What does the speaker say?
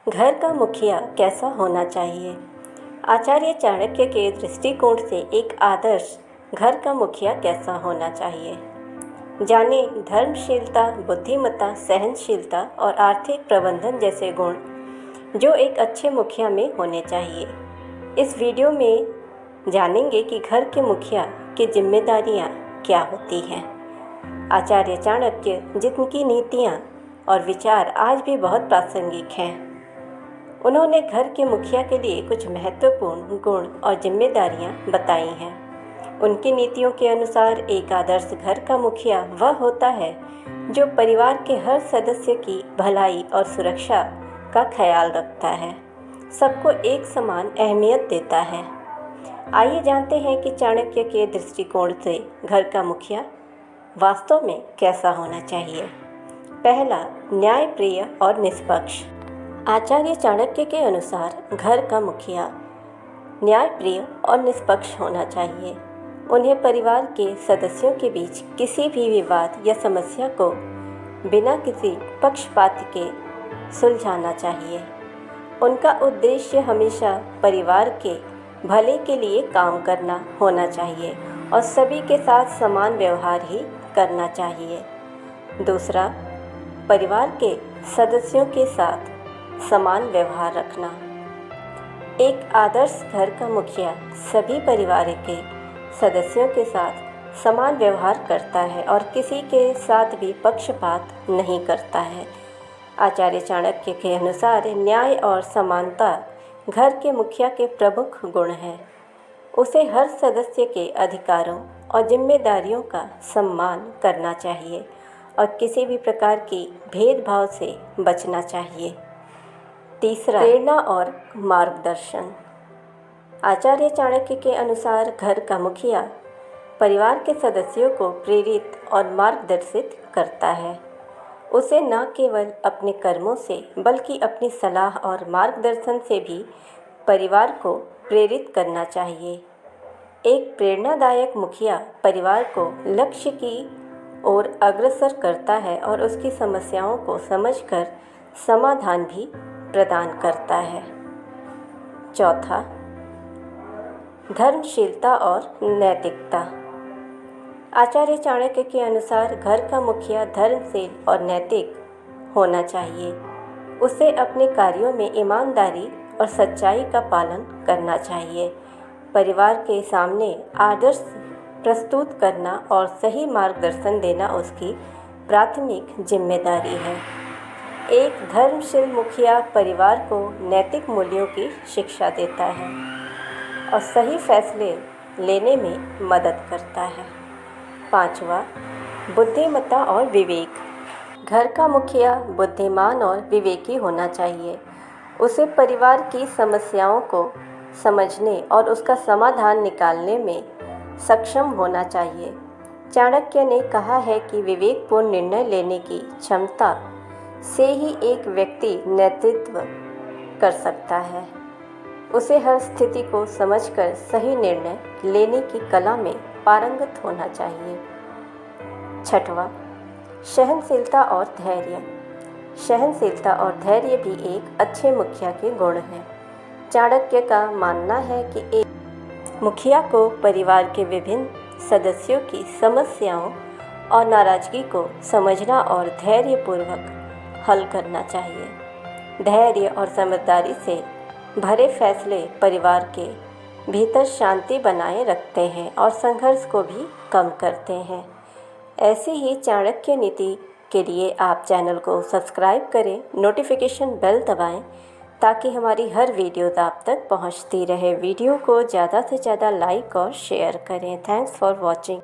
घर का मुखिया कैसा होना चाहिए? आचार्य चाणक्य के दृष्टिकोण से एक आदर्श घर का मुखिया कैसा होना चाहिए? जाने धर्मशीलता, बुद्धिमत्ता, सहनशीलता और आर्थिक प्रबंधन जैसे गुण जो एक अच्छे मुखिया में होने चाहिए। इस वीडियो में जानेंगे कि घर के मुखिया की जिम्मेदारियां क्या होती हैं। आचार्य चाणक्य, जिनकी नीतियां और विचार आज भी बहुत प्रासंगिक हैं, उन्होंने घर के मुखिया के लिए कुछ महत्वपूर्ण गुण और जिम्मेदारियां बताई हैं। उनकी नीतियों के अनुसार एक आदर्श घर का मुखिया वह होता है जो परिवार के हर सदस्य की भलाई और सुरक्षा का ख्याल रखता है, सबको एक समान अहमियत देता है। आइए जानते हैं कि चाणक्य के दृष्टिकोण से घर का मुखिया वास्तव में कैसा होना चाहिए। पहला, न्यायप्रिय और निष्पक्ष। आचार्य चाणक्य के अनुसार घर का मुखिया न्यायप्रिय और निष्पक्ष होना चाहिए। उन्हें परिवार के सदस्यों के बीच किसी भी विवाद या समस्या को बिना किसी पक्षपात के सुलझाना चाहिए। उनका उद्देश्य हमेशा परिवार के भले के लिए काम करना होना चाहिए और सभी के साथ समान व्यवहार ही करना चाहिए। दूसरा, परिवार के सदस्यों के साथ समान व्यवहार रखना। एक आदर्श घर का मुखिया सभी परिवार के सदस्यों के साथ समान व्यवहार करता है और किसी के साथ भी पक्षपात नहीं करता है। आचार्य चाणक्य के अनुसार न्याय और समानता घर के मुखिया के प्रमुख गुण हैं। उसे हर सदस्य के अधिकारों और जिम्मेदारियों का सम्मान करना चाहिए और किसी भी प्रकार की भेदभाव से बचना चाहिए। तीसरा, प्रेरणा और मार्गदर्शन। आचार्य चाणक्य के अनुसार घर का मुखिया परिवार के सदस्यों को प्रेरित और मार्गदर्शित करता है। उसे न केवल अपने कर्मों से बल्कि अपनी सलाह और मार्गदर्शन से भी परिवार को प्रेरित करना चाहिए। एक प्रेरणादायक मुखिया परिवार को लक्ष्य की ओर अग्रसर करता है और उसकी समस्याओं को समझकर समाधान भी प्रदान करता है। चौथा, धर्मशीलता और नैतिकता। आचार्य चाणक्य के अनुसार घर का मुखिया धर्मशील और नैतिक होना चाहिए। उसे अपने कार्यों में ईमानदारी और सच्चाई का पालन करना चाहिए। परिवार के सामने आदर्श प्रस्तुत करना और सही मार्गदर्शन देना उसकी प्राथमिक जिम्मेदारी है। एक धर्मशील मुखिया परिवार को नैतिक मूल्यों की शिक्षा देता है और सही फैसले लेने में मदद करता है। पांचवा, बुद्धिमत्ता और विवेक। घर का मुखिया बुद्धिमान और विवेकी होना चाहिए। उसे परिवार की समस्याओं को समझने और उसका समाधान निकालने में सक्षम होना चाहिए। चाणक्य ने कहा है कि विवेकपूर्ण निर्णय लेने की क्षमता से ही एक व्यक्ति नेतृत्व कर सकता है। उसे हर स्थिति को समझकर सही निर्णय लेने की कला में पारंगत होना चाहिए। छठवां, सहनशीलता और धैर्य। सहनशीलता और धैर्य भी एक अच्छे मुखिया के गुण हैं। चाणक्य का मानना है कि एक मुखिया को परिवार के विभिन्न सदस्यों की समस्याओं और नाराजगी को समझना और धैर्यपूर्वक हल करना चाहिए। धैर्य और समझदारी से भरे फैसले परिवार के भीतर शांति बनाए रखते हैं और संघर्ष को भी कम करते हैं। ऐसी ही चाणक्य नीति के लिए आप चैनल को सब्सक्राइब करें, नोटिफिकेशन बेल दबाएं ताकि हमारी हर वीडियो आप तक पहुंचती रहे। वीडियो को ज़्यादा से ज़्यादा लाइक और शेयर करें। Thanks for watching.